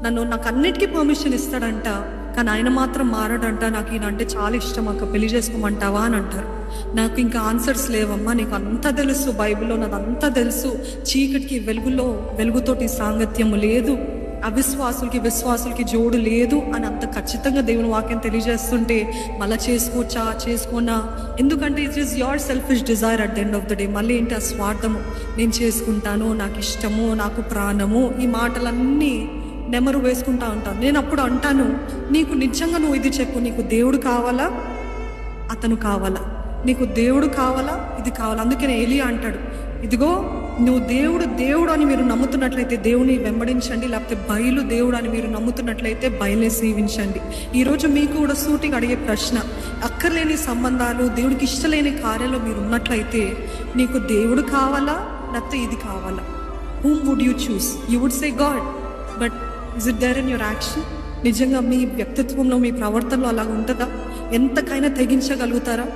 నాకు అన్నిటికీ పర్మిషన్ ఇస్తాడంట, కానీ ఆయన మాత్రం మారడంట. నాకు ఈయన అంటే చాలా ఇష్టం అక్క, పెళ్లి చేసుకోమంటావా అని అంటారు. నాకు ఇంకా ఆన్సర్స్ లేవమ్మా, నీకు అంతా తెలుసు, బైబిల్లో నాదంతా తెలుసు, చీకటికి వెలుగుతోటి సాంగత్యము లేదు, అవిశ్వాసులకి విశ్వాసులకి జోడు లేదు అని అంత ఖచ్చితంగా దేవుని వాక్యం తెలియజేస్తుంటే మళ్ళీ చేసుకోనా, ఎందుకంటే it is your selfish desire at the end of the day. మళ్ళీ ఏంటి ఆ స్వార్థము, నేను చేసుకుంటాను, నాకు ఇష్టము, నాకు ప్రాణము, ఈ మాటలన్నీ నెమరు వేసుకుంటా ఉంటాను. నేను అప్పుడు అంటాను, నీకు నిజంగా నువ్వు ఇది చెప్పు, నీకు దేవుడు కావాలా, అతను కావాలా? నీకు దేవుడు కావాలా, ఇది కావాలా? అందుకనే ఎలియా అంటాడు, ఇదిగో నువ్వు దేవుడు అని మీరు నమ్ముతున్నట్లయితే దేవుని వెంబడించండి, లేకపోతే బయలు దేవుడు అని మీరు నమ్ముతున్నట్లయితే బయలే సేవించండి. ఈరోజు మీకు కూడా సూటిగా అడిగే ప్రశ్న, అక్కర్లేని సంబంధాలు, దేవుడికి ఇష్టలేని కార్యాలు మీరు ఉన్నట్లయితే నీకు దేవుడు కావాలా, లేకపోతే ఇది కావాలా? Whom would you choose? You would say God, but is it there in your action? నిజంగా మీ వ్యక్తిత్వంలో, మీ ప్రవర్తనలో అలాగ ఉంటుందా? ఎంతకైనా తెగించగలుగుతారా?